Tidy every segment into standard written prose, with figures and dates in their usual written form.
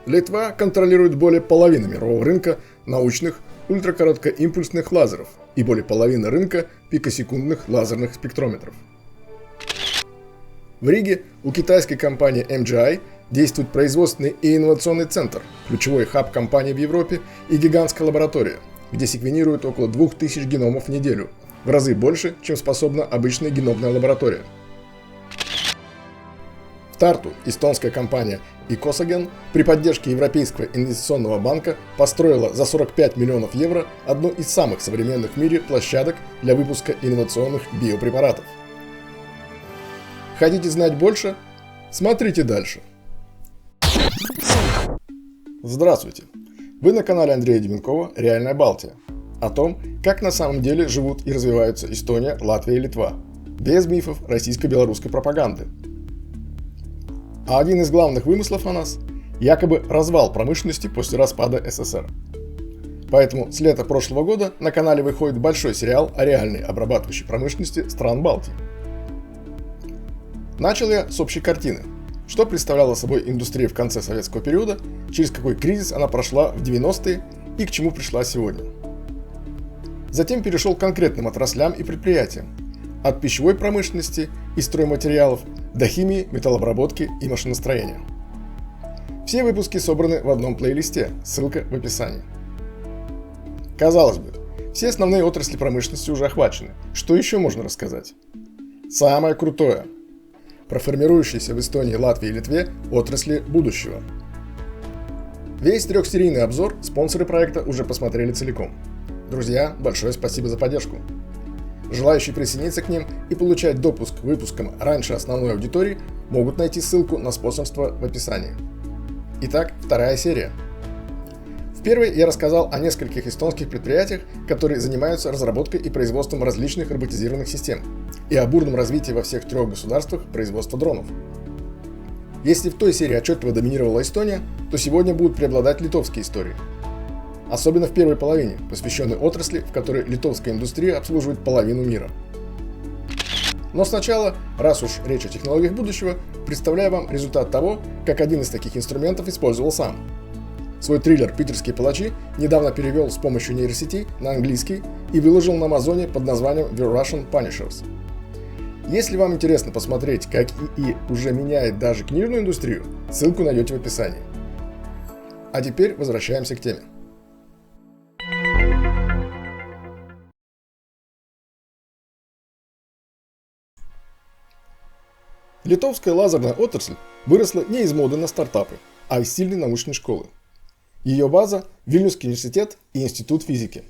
Литва контролирует более половины мирового рынка научных ультракороткоимпульсных лазеров и более половины рынка пикосекундных лазерных спектрометров. В Риге у китайской компании MGI действует производственный и инновационный центр, ключевой хаб компании в Европе и гигантская лаборатория, где секвенируют около 2000 геномов в неделю, в разы больше, чем способна обычная геномная лаборатория. В Тарту эстонская компания Icosagen при поддержке Европейского инвестиционного банка построила за 45 миллионов евро одну из самых современных в мире площадок для выпуска инновационных биопрепаратов. Хотите знать больше? Смотрите дальше. Здравствуйте! Вы на канале Андрея Деменкова «Реальная Балтия». О том, как на самом деле живут и развиваются Эстония, Латвия и Литва. Без мифов российско-белорусской пропаганды. А один из главных вымыслов о нас – якобы развал промышленности после распада СССР. Поэтому с лета прошлого года на канале выходит большой сериал о реальной обрабатывающей промышленности стран Балтии. Начал я с общей картины, что представляла собой индустрия в конце советского периода, через какой кризис она прошла в 90-е и к чему пришла сегодня. Затем перешел к конкретным отраслям и предприятиям, от пищевой промышленности и стройматериалов до химии, металлообработки и машиностроения. Все выпуски собраны в одном плейлисте, ссылка в описании. Казалось бы, все основные отрасли промышленности уже охвачены. Что еще можно рассказать? Самое крутое – про формирующиеся в Эстонии, Латвии и Литве отрасли будущего. Весь трехсерийный обзор спонсоры проекта уже посмотрели целиком. Друзья, большое спасибо за поддержку. Желающие присоединиться к ним и получать допуск к выпускам раньше основной аудитории могут найти ссылку на спонсорство в описании. Итак, вторая серия. В первой я рассказал о нескольких эстонских предприятиях, которые занимаются разработкой и производством различных роботизированных систем, и о бурном развитии во всех трех государствах производства дронов. Если в той серии отчетливо доминировала Эстония, то сегодня будут преобладать литовские истории. Особенно в первой половине, посвященной отрасли, в которой литовская индустрия обслуживает половину мира. Но сначала, раз уж речь о технологиях будущего, представляю вам результат того, как один из таких инструментов использовал сам. Свой триллер «Питерские палачи» недавно перевел с помощью нейросетей на английский и выложил на Амазоне под названием The Russian Punishers. Если вам интересно посмотреть, как ИИ уже меняет даже книжную индустрию, ссылку найдете в описании. А теперь возвращаемся к теме. Литовская лазерная отрасль выросла не из моды на стартапы, а из сильной научной школы. Ее база – Вильнюсский университет и Институт физики.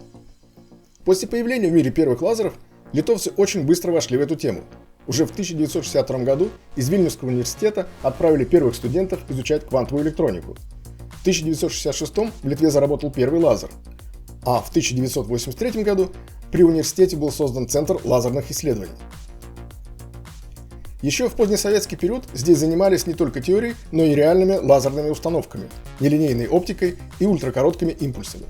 После появления в мире первых лазеров литовцы очень быстро вошли в эту тему. Уже в 1962 году из Вильнюсского университета отправили первых студентов изучать квантовую электронику. В 1966 в Литве заработал первый лазер, а в 1983 году при университете был создан Центр лазерных исследований. Еще в позднесоветский период здесь занимались не только теорией, но и реальными лазерными установками, нелинейной оптикой и ультракороткими импульсами.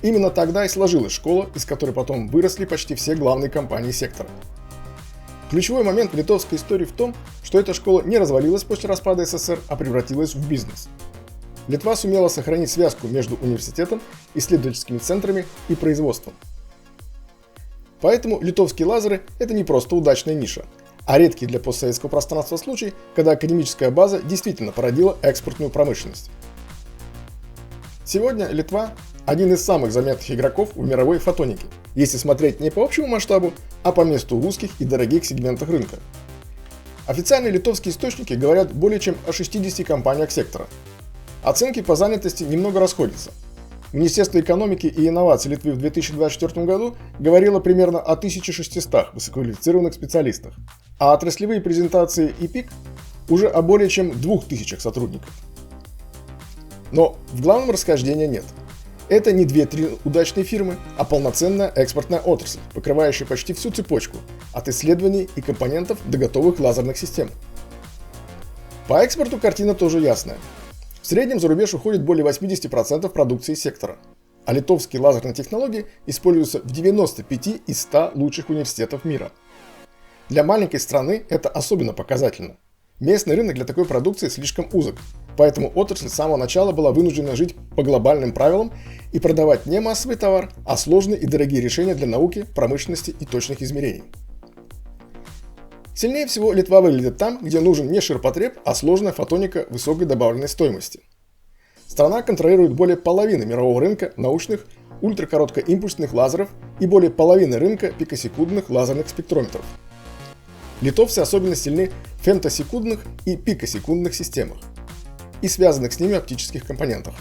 Именно тогда и сложилась школа, из которой потом выросли почти все главные компании сектора. Ключевой момент в литовской истории в том, что эта школа не развалилась после распада СССР, а превратилась в бизнес. Литва сумела сохранить связку между университетом, исследовательскими центрами и производством. Поэтому литовские лазеры – это не просто удачная ниша, а редкий для постсоветского пространства случай, когда академическая база действительно породила экспортную промышленность. Сегодня Литва – один из самых заметных игроков в мировой фотонике, если смотреть не по общему масштабу, а по месту в узких и дорогих сегментах рынка. Официальные литовские источники говорят более чем о 60 компаниях сектора. Оценки по занятости немного расходятся. Министерство экономики и инноваций Литвы в 2024 году говорило примерно о 1600 высококвалифицированных специалистах, а отраслевые презентации ИПИК уже о более чем 2000 сотрудников. Но в главном расхождения нет. Это не 2-3 удачные фирмы, а полноценная экспортная отрасль, покрывающая почти всю цепочку, от исследований и компонентов до готовых лазерных систем. По экспорту картина тоже ясная. В среднем за рубеж уходит более 80% продукции сектора, а литовские лазерные технологии используются в 95 из 100 лучших университетов мира. Для маленькой страны это особенно показательно. Местный рынок для такой продукции слишком узок, Поэтому отрасль с самого начала была вынуждена жить по глобальным правилам и продавать не массовый товар, а сложные и дорогие решения для науки, промышленности и точных измерений. Сильнее всего Литва выглядит там, где нужен не ширпотреб, а сложная фотоника высокой добавленной стоимости. Страна контролирует более половины мирового рынка научных ультракороткоимпульсных лазеров и более половины рынка пикосекундных лазерных спектрометров. Литовцы особенно сильны в фемтосекундных и пикосекундных системах и связанных с ними оптических компонентах.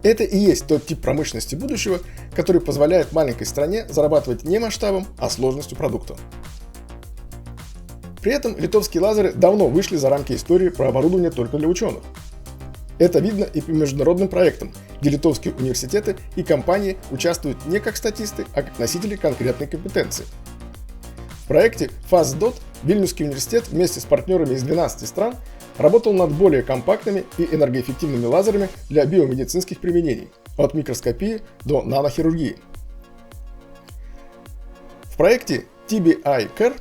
Это и есть тот тип промышленности будущего, который позволяет маленькой стране зарабатывать не масштабом, а сложностью продукта. При этом литовские лазеры давно вышли за рамки истории про оборудование только для ученых. Это видно и по международным проектам, где литовские университеты и компании участвуют не как статисты, а как носители конкретной компетенции. В проекте FastDot Вильнюсский университет вместе с партнерами из 12 стран работал над более компактными и энергоэффективными лазерами для биомедицинских применений, от микроскопии до нанохирургии. В проекте TBI-CARE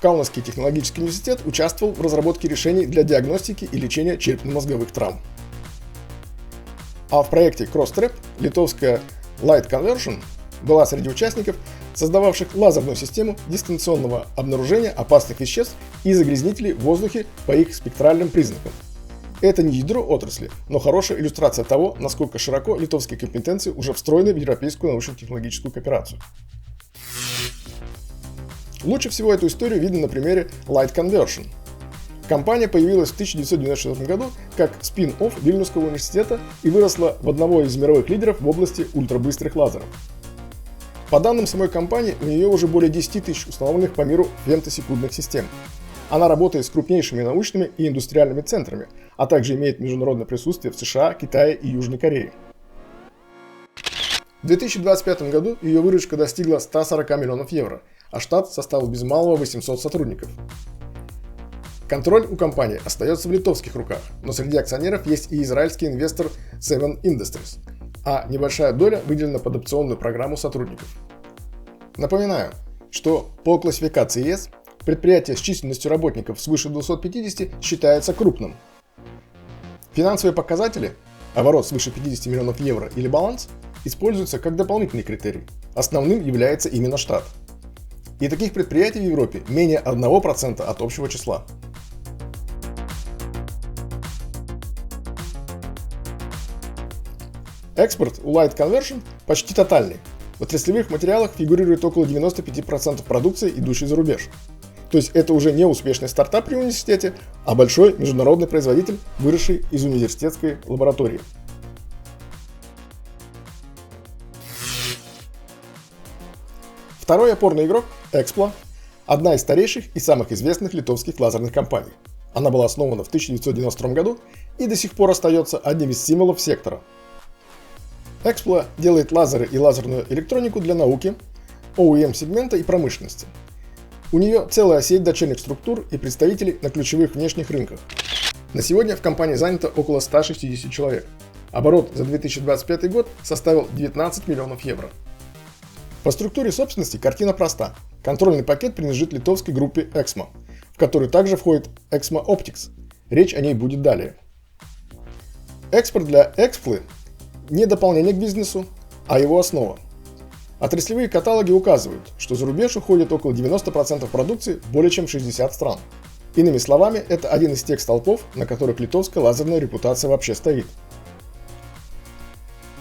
Каунасский технологический университет участвовал в разработке решений для диагностики и лечения черепно-мозговых травм. А в проекте CrossTrap литовская Light Conversion была среди участников, создававших лазерную систему дистанционного обнаружения опасных веществ и загрязнителей в воздухе по их спектральным признакам. Это не ядро отрасли, но хорошая иллюстрация того, насколько широко литовские компетенции уже встроены в европейскую научно-технологическую кооперацию. Лучше всего эту историю видно на примере Light Conversion. Компания появилась в 1994 году как спин-офф Вильнюсского университета и выросла в одного из мировых лидеров в области ультрабыстрых лазеров. По данным самой компании, у нее уже более 10 тысяч установленных по миру фемтосекундных систем. Она работает с крупнейшими научными и индустриальными центрами, а также имеет международное присутствие в США, Китае и Южной Корее. В 2025 году ее выручка достигла 140 миллионов евро, а штат составил без малого 800 сотрудников. Контроль у компании остается в литовских руках, но среди акционеров есть и израильский инвестор Seven Industries, а небольшая доля выделена под опционную программу сотрудников. Напоминаю, что по классификации ЕС предприятие с численностью работников свыше 250 считается крупным. Финансовые показатели, оборот свыше 50 миллионов евро или баланс, используются как дополнительный критерий. Основным является именно штат. И таких предприятий в Европе менее 1% от общего числа. Экспорт у Light Conversion почти тотальный. В отраслевых материалах фигурирует около 95% продукции, идущей за рубеж. То есть это уже не успешный стартап при университете, а большой международный производитель, выросший из университетской лаборатории. Второй опорный игрок – Explo, одна из старейших и самых известных литовских лазерных компаний. Она была основана в 1992 году и до сих пор остается одним из символов сектора. Explo делает лазеры и лазерную электронику для науки, OEM-сегмента и промышленности. У нее целая сеть дочерних структур и представителей на ключевых внешних рынках. На сегодня в компании занято около 160 человек. Оборот за 2025 год составил 19 миллионов евро. По структуре собственности картина проста. Контрольный пакет принадлежит литовской группе Exmo, в которую также входит Exmo Optics. Речь о ней будет далее. Экспорт для Explo не дополнение к бизнесу, а его основа. Отраслевые каталоги указывают, что за рубеж уходит около 90% продукции в более чем 60 стран. Иными словами, это один из тех столпов, на которых литовская лазерная репутация вообще стоит.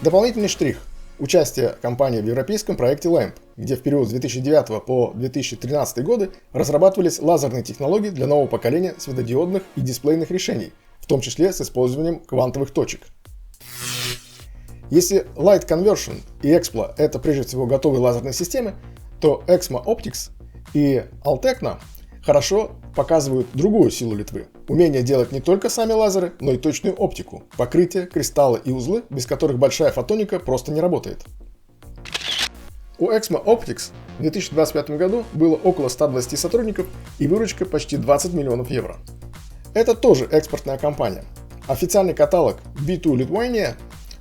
Дополнительный штрих – участие компании в европейском проекте LAMP, где в период с 2009 по 2013 годы разрабатывались лазерные технологии для нового поколения светодиодных и дисплейных решений, в том числе с использованием квантовых точек. Если Light Conversion и Explo – это прежде всего готовые лазерные системы, то Exmo Optics и Altecna хорошо показывают другую силу Литвы – умение делать не только сами лазеры, но и точную оптику, покрытие, кристаллы и узлы, без которых большая фотоника просто не работает. У Exmo Optics в 2025 году было около 120 сотрудников и выручка почти 20 миллионов евро. Это тоже экспортная компания. Официальный каталог B2 Lithuania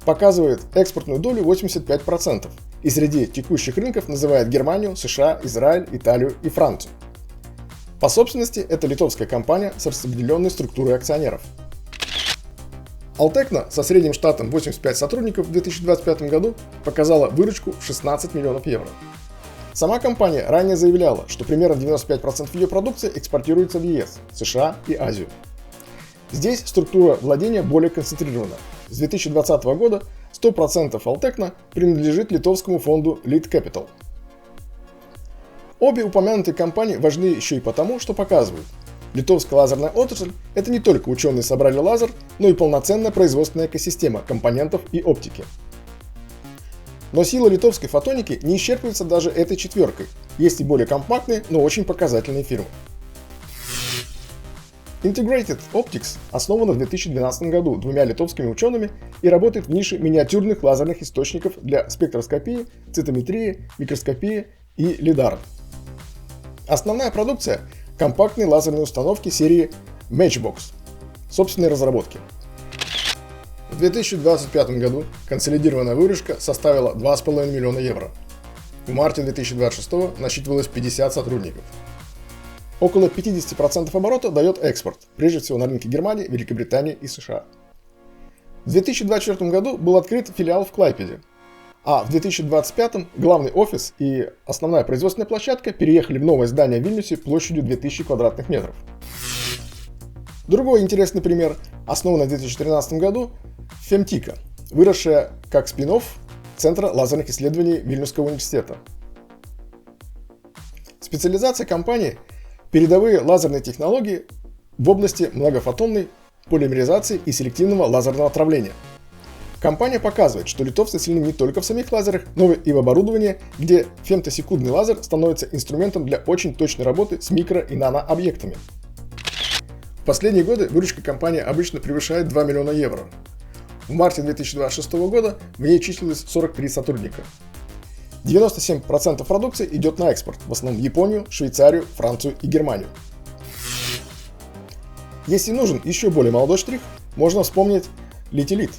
показывает экспортную долю 85% и среди текущих рынков называет Германию, США, Израиль, Италию и Францию. По собственности это литовская компания с распределенной структурой акционеров. Алтекна со средним штатом 85 сотрудников в 2025 году показала выручку в 16 миллионов евро. Сама компания ранее заявляла, что примерно 95% ее продукции экспортируется в ЕС, США и Азию. Здесь структура владения более концентрирована. С 2020 года 100% Алтекна принадлежит литовскому фонду Lead Capital. Обе упомянутые компании важны еще и потому, что показывают: литовская лазерная отрасль – это не только ученые собрали лазер, но и полноценная производственная экосистема компонентов и оптики. Но сила литовской фотоники не исчерпывается даже этой четверкой. Есть и более компактные, но очень показательные фирмы. Integrated Optics основана в 2012 году двумя литовскими учеными и работает в нише миниатюрных лазерных источников для спектроскопии, цитометрии, микроскопии и лидаров. Основная продукция – компактные лазерные установки серии Matchbox, собственной разработки. В 2025 году консолидированная выручка составила 2,5 миллиона евро. В марте 2026 насчитывалось 50 сотрудников. Около 50% оборота дает экспорт, прежде всего на рынке Германии, Великобритании и США. В 2024 году был открыт филиал в Клайпеде, а в 2025 главный офис и основная производственная площадка переехали в новое здание в Вильнюсе площадью 2000 квадратных метров. Другой интересный пример – основанная в 2013 году Femtika, выросшая как спин-офф Центра лазерных исследований Вильнюсского университета. Специализация компании – передовые лазерные технологии в области многофотонной полимеризации и селективного лазерного отравления. Компания показывает, что литовцы сильны не только в самих лазерах, но и в оборудовании, где фемтосекундный лазер становится инструментом для очень точной работы с микро- и нанообъектами. В последние годы выручка компании обычно превышает 2 миллиона евро. В марте 2026 года в ней числилось 43 сотрудника. 97% продукции идет на экспорт, в основном в Японию, Швейцарию, Францию и Германию. Если нужен еще более молодой штрих, можно вспомнить Litilit.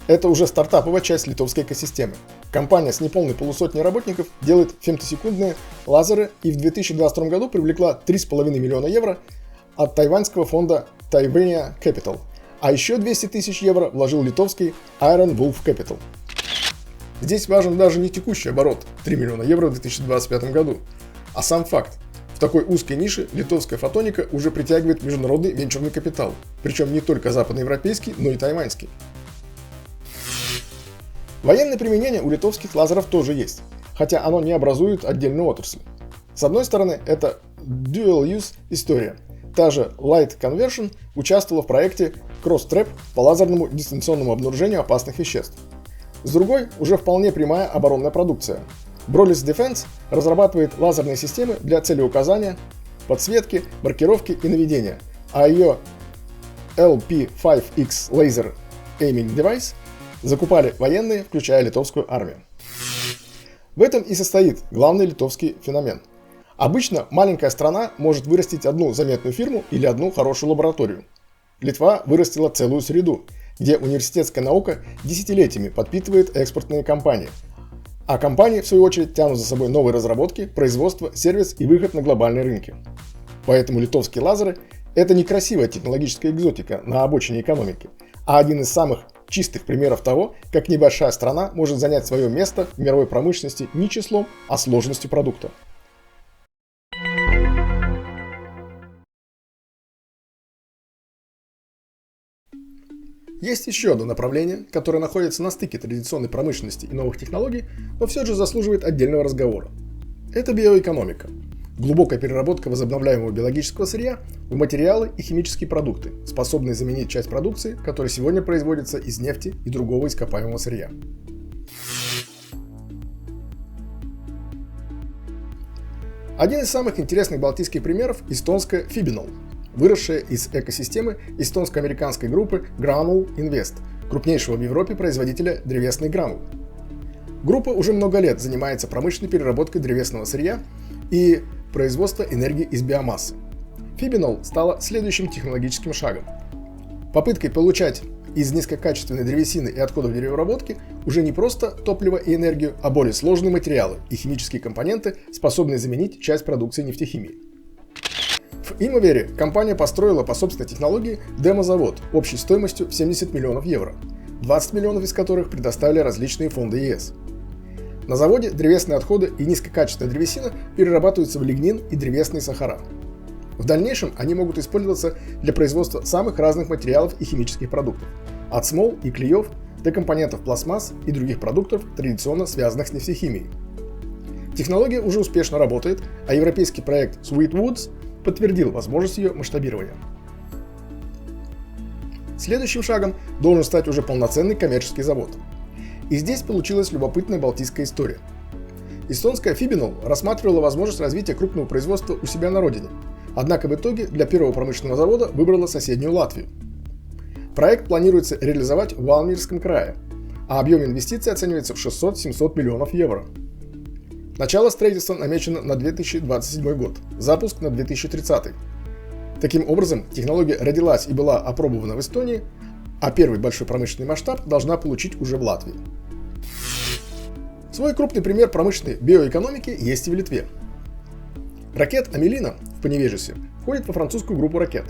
Это уже стартаповая часть литовской экосистемы. Компания с неполной полусотней работников делает фемтосекундные лазеры и в 2022 году привлекла 3,5 миллиона евро от тайваньского фонда Taiwania Capital, а еще 200 тысяч евро вложил литовский Iron Wolf Capital. Здесь важен даже не текущий оборот 3 миллиона евро в 2025 году, а сам факт. В такой узкой нише литовская фотоника уже притягивает международный венчурный капитал, причем не только западноевропейский, но и тайваньский. Военное применение у литовских лазеров тоже есть, хотя оно не образует отдельную отрасль. С одной стороны, это dual-use история. Та же Light Conversion участвовала в проекте Cross-Trap по лазерному дистанционному обнаружению опасных веществ. С другой, уже вполне прямая оборонная продукция. Brolis Defense разрабатывает лазерные системы для целеуказания, подсветки, маркировки и наведения, а ее LP5X Laser Aiming Device закупали военные, включая литовскую армию. В этом и состоит главный литовский феномен. Обычно маленькая страна может вырастить одну заметную фирму или одну хорошую лабораторию. Литва вырастила целую среду, где университетская наука десятилетиями подпитывает экспортные компании, а компании, в свою очередь, тянут за собой новые разработки, производство, сервис и выход на глобальные рынки. Поэтому литовские лазеры – это не красивая технологическая экзотика на обочине экономики, а один из самых чистых примеров того, как небольшая страна может занять свое место в мировой промышленности не числом, а сложностью продукта. Есть еще одно направление, которое находится на стыке традиционной промышленности и новых технологий, но все же заслуживает отдельного разговора. Это биоэкономика. Глубокая переработка возобновляемого биологического сырья в материалы и химические продукты, способные заменить часть продукции, которая сегодня производится из нефти и другого ископаемого сырья. Один из самых интересных балтийских примеров – эстонская Fibinol, выросшая из экосистемы эстонско-американской группы Granule Invest, крупнейшего в Европе производителя древесных гранул. Группа уже много лет занимается промышленной переработкой древесного сырья и производством энергии из биомассы. Fibinol стала следующим технологическим шагом. Попыткой получать из низкокачественной древесины и отходов деревообработки уже не просто топливо и энергию, а более сложные материалы и химические компоненты, способные заменить часть продукции нефтехимии. В В Имавере компания построила по собственной технологии демо-завод общей стоимостью в 70 миллионов евро, 20 миллионов из которых предоставили различные фонды ЕС. На заводе древесные отходы и низкокачественная древесина перерабатываются в лигнин и древесные сахара. В дальнейшем они могут использоваться для производства самых разных материалов и химических продуктов, от смол и клеев до компонентов пластмасс и других продуктов, традиционно связанных с нефтехимией. Технология уже успешно работает, а европейский проект Sweetwoods подтвердил возможность ее масштабирования. Следующим шагом должен стать уже полноценный коммерческий завод. И здесь получилась любопытная балтийская история. Эстонская Fibinol рассматривала возможность развития крупного производства у себя на родине, однако в итоге для первого промышленного завода выбрала соседнюю Латвию. Проект планируется реализовать в Валмирском крае, а объем инвестиций оценивается в 600-700 миллионов евро. Начало строительства намечено на 2027 год, запуск на 2030. Таким образом, технология родилась и была опробована в Эстонии, а первый большой промышленный масштаб должна получить уже в Латвии. Свой крупный пример промышленной биоэкономики есть и в Литве. Ракет Амелина в Поневежесе входит во французскую группу ракет,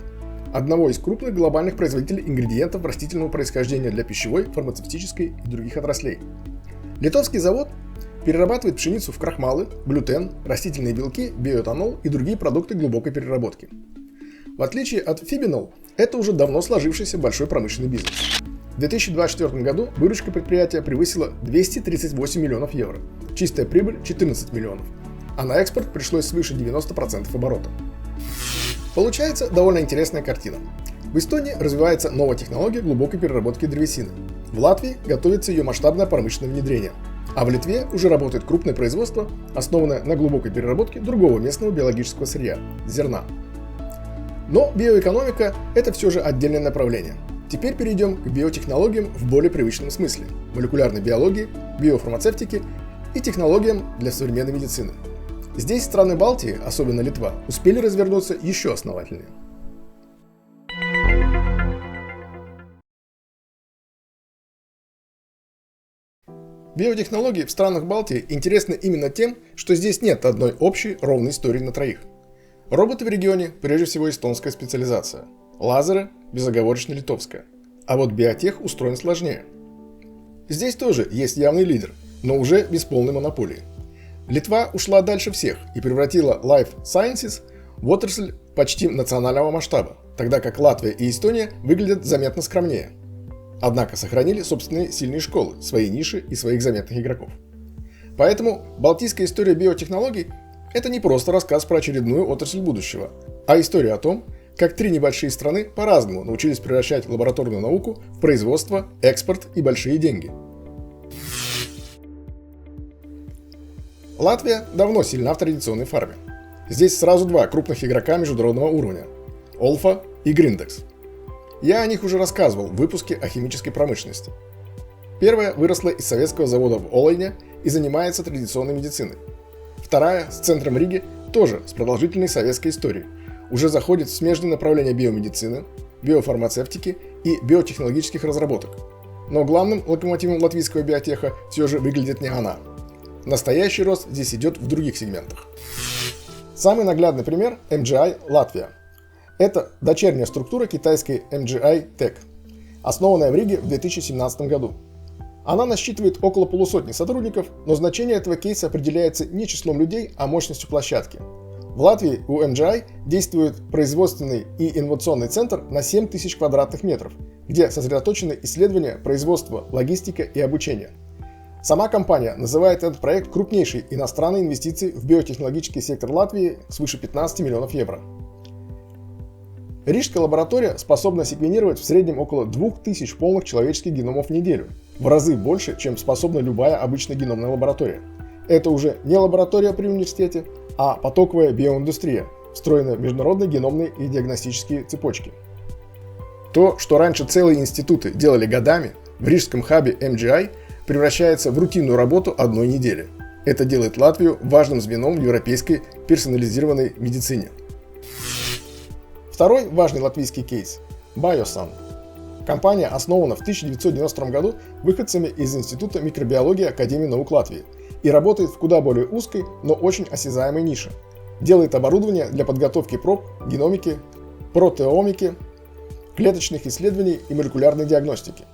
одного из крупных глобальных производителей ингредиентов растительного происхождения для пищевой, фармацевтической и других отраслей. Литовский завод перерабатывает пшеницу в крахмалы, глютен, растительные белки, биоэтанол и другие продукты глубокой переработки. В отличие от Fibinol, это уже давно сложившийся большой промышленный бизнес. В 2024 году выручка предприятия превысила 238 миллионов евро, чистая прибыль 14 миллионов, а на экспорт пришлось свыше 90% оборота. Получается довольно интересная картина. В Эстонии развивается новая технология глубокой переработки древесины. В Латвии готовится ее масштабное промышленное внедрение. А в Литве уже работает крупное производство, основанное на глубокой переработке другого местного биологического сырья – зерна. Но биоэкономика – это все же отдельное направление. Теперь перейдем к биотехнологиям в более привычном смысле – молекулярной биологии, биофармацевтике и технологиям для современной медицины. Здесь страны Балтии, особенно Литва, успели развернуться еще основательнее. Биотехнологии в странах Балтии интересны именно тем, что здесь нет одной общей ровной истории на троих. Роботы в регионе прежде всего эстонская специализация, лазеры безоговорочно литовская, а вот биотех устроен сложнее. Здесь тоже есть явный лидер, но уже без полной монополии. Литва ушла дальше всех и превратила Life Sciences в отрасль почти национального масштаба, тогда как Латвия и Эстония выглядят заметно скромнее. Однако сохранили собственные сильные школы, свои ниши и своих заметных игроков. Поэтому балтийская история биотехнологий – это не просто рассказ про очередную отрасль будущего, а история о том, как три небольшие страны по-разному научились превращать лабораторную науку в производство, экспорт и большие деньги. Латвия давно сильна в традиционной фарме. Здесь сразу два крупных игрока международного уровня – Олфа и Гриндекс. Я о них уже рассказывал в выпуске о химической промышленности. Первая выросла из советского завода в Олейне и занимается традиционной медициной. Вторая, с центром в Риге, тоже с продолжительной советской историей, уже заходит в смежные направления биомедицины, биофармацевтики и биотехнологических разработок. Но главным локомотивом латвийского биотеха все же выглядит не она. Настоящий рост здесь идет в других сегментах. Самый наглядный пример – MGI Латвия. Это дочерняя структура китайской MGI Tech, основанная в Риге в 2017 году. Она насчитывает около полусотни сотрудников, но значение этого кейса определяется не числом людей, а мощностью площадки. В Латвии у MGI действует производственный и инновационный центр на 7000 квадратных метров, где сосредоточены исследования, производство, логистика и обучение. Сама компания называет этот проект крупнейшей иностранной инвестицией в биотехнологический сектор Латвии свыше 15 миллионов евро. Рижская лаборатория способна секвенировать в среднем около 2000 полных человеческих геномов в неделю, в разы больше, чем способна любая обычная геномная лаборатория. Это уже не лаборатория при университете, а потоковая биоиндустрия, встроенная в международные геномные и диагностические цепочки. То, что раньше целые институты делали годами, в рижском хабе MGI превращается в рутинную работу одной недели. Это делает Латвию важным звеном в европейской персонализированной медицине. Второй важный латвийский кейс – Biosan. Компания основана в 1992 году выходцами из Института микробиологии Академии наук Латвии и работает в куда более узкой, но очень осязаемой нише. делает оборудование для подготовки проб, геномики, протеомики, клеточных исследований и молекулярной диагностики.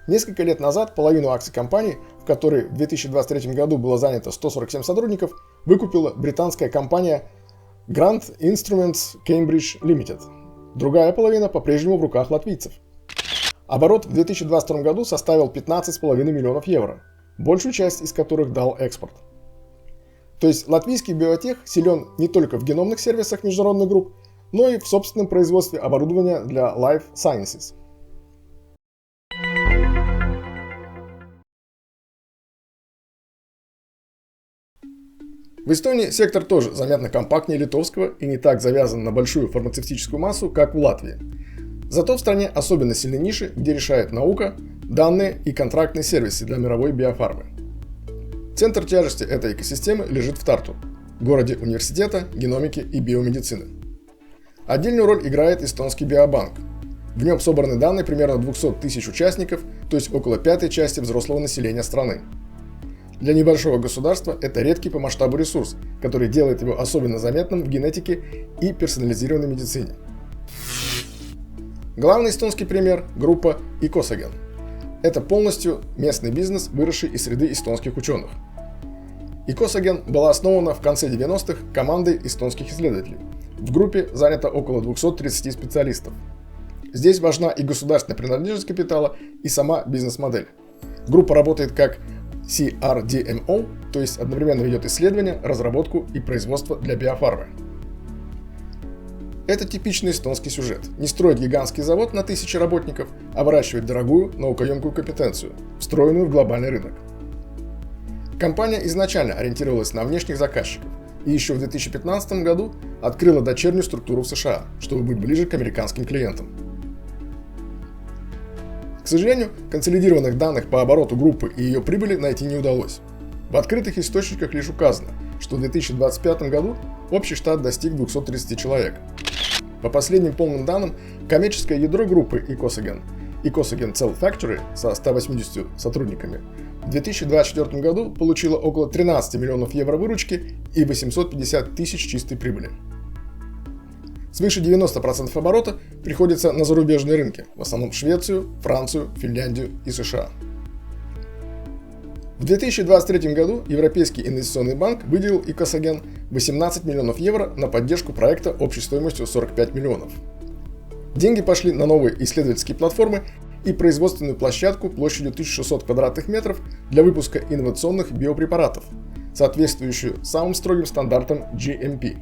Несколько лет назад половину акций компании, в которой в 2023 году было занято 147 сотрудников, выкупила британская компания Grant Instruments Cambridge Limited. Другая половина по-прежнему в руках латвийцев. Оборот в 2022 году составил 15,5 миллионов евро, большую часть из которых дал экспорт. То есть латвийский биотех силен не только в геномных сервисах международных групп, но и в собственном производстве оборудования для Life Sciences. В Эстонии сектор тоже заметно компактнее литовского и не так завязан на большую фармацевтическую массу, как в Латвии. Зато в стране особенно сильны ниши, где решает наука, данные и контрактные сервисы для мировой биофармы. Центр тяжести этой экосистемы лежит в Тарту, городе университета, геномики и биомедицины. Отдельную роль играет эстонский биобанк. В нем собраны данные примерно 200 тысяч участников, то есть около пятой части взрослого населения страны. Для небольшого государства это редкий по масштабу ресурс, который делает его особенно заметным в генетике и персонализированной медицине. Главный эстонский пример – группа Icosagen. Это полностью местный бизнес, выросший из среды эстонских ученых. Icosagen была основана в конце 90-х командой эстонских исследователей. В группе занято около 230 специалистов. Здесь важна и государственная принадлежность капитала, и сама бизнес-модель. Группа работает как CRDMO, то есть одновременно ведет исследования, разработку и производство для биофармы. Это типичный эстонский сюжет. Не строить гигантский завод на 1000 работников, а выращивать дорогую, наукоемкую компетенцию, встроенную в глобальный рынок. Компания изначально ориентировалась на внешних заказчиков и еще в 2015 году открыла дочернюю структуру в США, чтобы быть ближе к американским клиентам. К сожалению, консолидированных данных по обороту группы и ее прибыли найти не удалось. В открытых источниках лишь указано, что в 2025 году общий штат достиг 230 человек. По последним полным данным, коммерческое ядро группы Icosagen Cell Factory со 180 сотрудниками в 2024 году получило около 13 миллионов евро выручки и 850 тысяч чистой прибыли. Свыше 90% оборота приходится на зарубежные рынки, в основном Швецию, Францию, Финляндию и США. В 2023 году Европейский инвестиционный банк выделил Icosagen 18 миллионов евро на поддержку проекта общей стоимостью 45 миллионов. Деньги пошли на новые исследовательские платформы и производственную площадку площадью 1600 квадратных метров для выпуска инновационных биопрепаратов, соответствующую самым строгим стандартам GMP.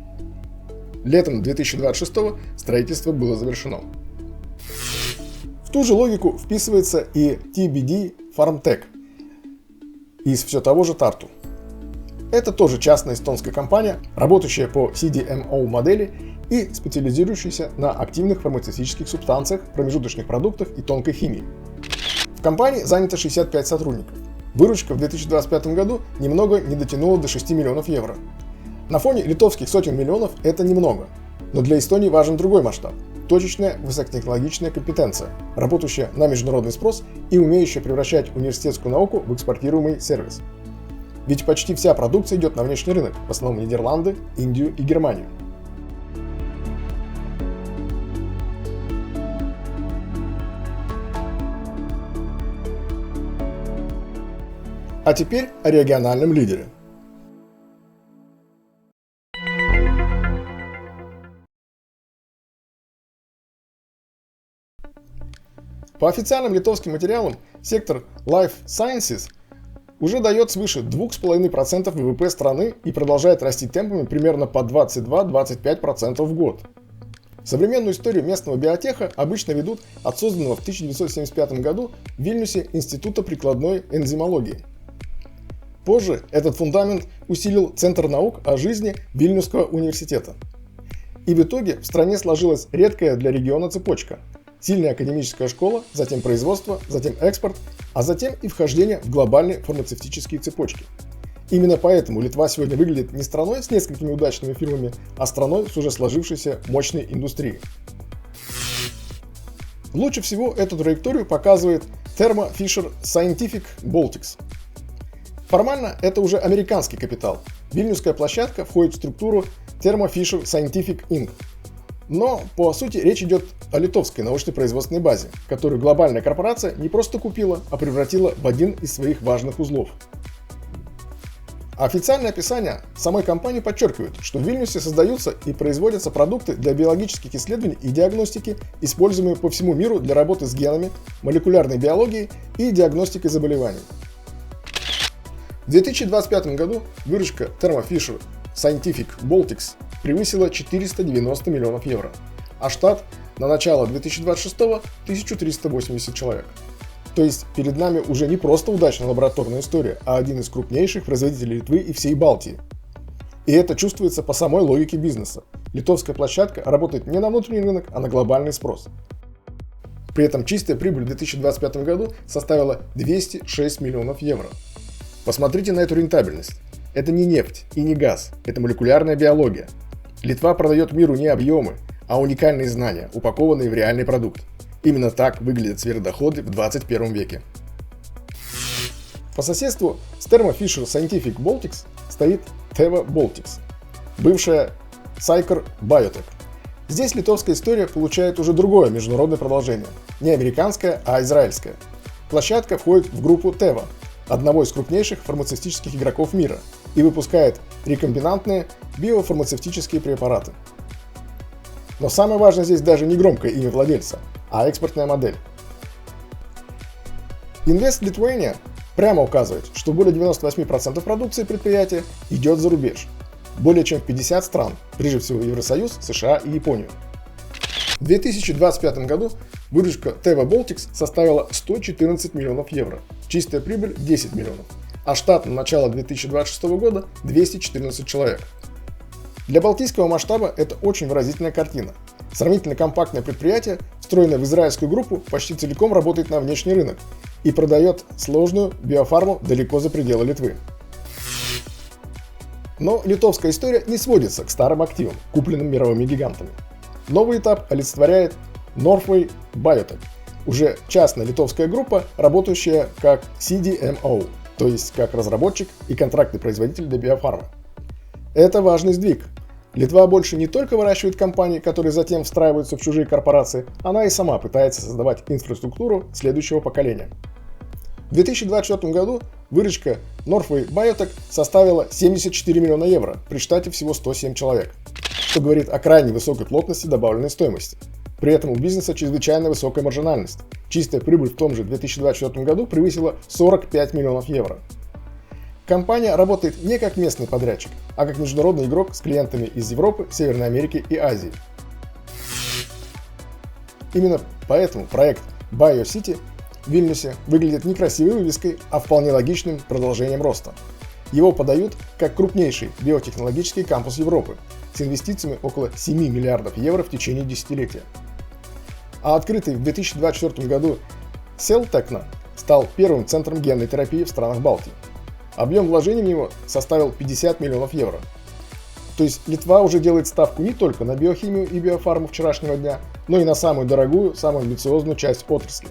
Летом 2026 строительство было завершено. В ту же логику вписывается и TBD FarmTech из все того же Тарту. Это тоже частная эстонская компания, работающая по CDMO модели и специализирующаяся на активных фармацевтических субстанциях, промежуточных продуктах и тонкой химии. В компании занято 65 сотрудников. Выручка в 2025 году немного не дотянула до 6 миллионов евро. На фоне литовских сотен миллионов это немного, но для Эстонии важен другой масштаб – точечная высокотехнологичная компетенция, работающая на международный спрос и умеющая превращать университетскую науку в экспортируемый сервис. Ведь почти вся продукция идет на внешний рынок, в основном Нидерланды, Индию и Германию. А теперь о региональном лидере. По официальным литовским материалам, сектор Life Sciences уже дает свыше 2,5% ВВП страны и продолжает расти темпами примерно по 22-25% в год. Современную историю местного биотеха обычно ведут от созданного в 1975 году в Вильнюсе Института прикладной энзимологии. Позже этот фундамент усилил Центр наук о жизни Вильнюсского университета. И в итоге в стране сложилась редкая для региона цепочка. Сильная академическая школа, затем производство, затем экспорт, а затем и вхождение в глобальные фармацевтические цепочки. Именно поэтому Литва сегодня выглядит не страной с несколькими удачными фирмами, а страной с уже сложившейся мощной индустрией. Лучше всего эту траекторию показывает Thermo Fisher Scientific Baltics. Формально это уже американский капитал. вильнюсская площадка входит в структуру Thermo Fisher Scientific Inc. Но, по сути, речь идет о литовской научно-производственной базе, которую глобальная корпорация не просто купила, а превратила в один из своих важных узлов. Официальное описание самой компании подчеркивает, что в Вильнюсе создаются и производятся продукты для биологических исследований и диагностики, используемые по всему миру для работы с генами, молекулярной биологией и диагностикой заболеваний. В 2025 году выручка Thermo Fisher Scientific Baltics превысила 490 миллионов евро, а штат на начало 2026 – 1380 человек. То есть перед нами уже не просто удачная лабораторная история, а один из крупнейших производителей Литвы и всей Балтии. И это чувствуется по самой логике бизнеса. Литовская площадка работает не на внутренний рынок, а на глобальный спрос. При этом чистая прибыль в 2025 году составила 206 миллионов евро. Посмотрите на эту рентабельность. Это не нефть и не газ, это молекулярная биология. Литва продает миру не объемы, а уникальные знания, упакованные в реальный продукт. Именно так выглядят сверхдоходы в 21 веке. По соседству с Thermo Fisher Scientific Baltics стоит Teva Baltics, бывшая Cycor Biotech. Здесь литовская история получает уже другое международное продолжение, не американское, а израильское. Площадка входит в группу Teva, одного из крупнейших фармацевтических игроков мира, и выпускает рекомбинантные биофармацевтические препараты. Но самое важное здесь даже не громкое имя владельца, а экспортная модель. Invest Lithuania прямо указывает, что более 98% продукции предприятия идет за рубеж. Более чем в 50 стран, прежде всего Евросоюз, США и Японию. В 2025 году выручка Teva Baltics составила 114 миллионов евро, чистая прибыль 10 миллионов, а штат на начало 2026 года 214 человек. Для балтийского масштаба это очень выразительная картина. Сравнительно компактное предприятие, встроенное в израильскую группу, почти целиком работает на внешний рынок и продает сложную биофарму далеко за пределы Литвы. Но литовская история не сводится к старым активам, купленным мировыми гигантами. Новый этап олицетворяет Norway Biotech, уже частная литовская группа, работающая как CDMO, то есть как разработчик и контрактный производитель для биофармы. Это важный сдвиг. Литва больше не только выращивает компании, которые затем встраиваются в чужие корпорации, она и сама пытается создавать инфраструктуру следующего поколения. В 2024 году выручка Norway Biotech составила 74 миллиона евро при штате всего 107 человек, что говорит о крайне высокой плотности добавленной стоимости. При этом у бизнеса чрезвычайно высокая маржинальность. Чистая прибыль в том же 2024 году превысила 45 миллионов евро. Компания работает не как местный подрядчик, а как международный игрок с клиентами из Европы, Северной Америки и Азии. Именно поэтому проект BioCity в Вильнюсе выглядит не красивой вывеской, а вполне логичным продолжением роста. Его подают как крупнейший биотехнологический кампус Европы с инвестициями около 7 миллиардов евро в течение десятилетия. А открытый в 2024 году Celltechno стал первым центром генной терапии в странах Балтии. Объем вложений в него составил 50 миллионов евро. То есть Литва уже делает ставку не только на биохимию и биофарму вчерашнего дня, но и на самую дорогую, самую амбициозную часть отрасли.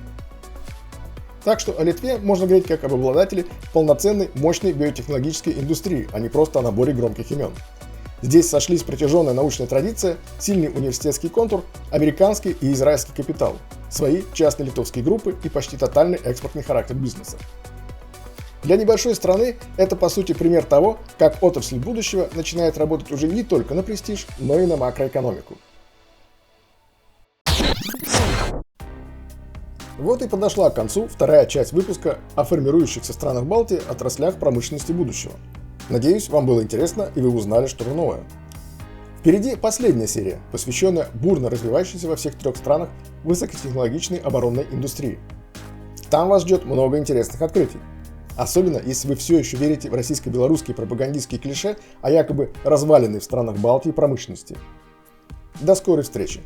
Так что о Литве можно говорить как об обладателе полноценной, мощной биотехнологической индустрии, а не просто о наборе громких имен. Здесь сошлись протяженная научная традиция, сильный университетский контур, американский и израильский капитал, свои частные литовские группы и почти тотальный экспортный характер бизнеса. Для небольшой страны это по сути пример того, как отрасль будущего начинает работать уже не только на престиж, но и на макроэкономику. Вот и подошла к концу вторая часть выпуска о формирующихся в странах Балтии отраслях промышленности будущего. Надеюсь, вам было интересно и вы узнали что-то новое. Впереди последняя серия, посвященная бурно развивающейся во всех трех странах высокотехнологичной оборонной индустрии. Там вас ждет много интересных открытий. Особенно, если вы все еще верите в российско-белорусские пропагандистские клише о якобы разваленной в странах Балтии промышленности. До скорой встречи!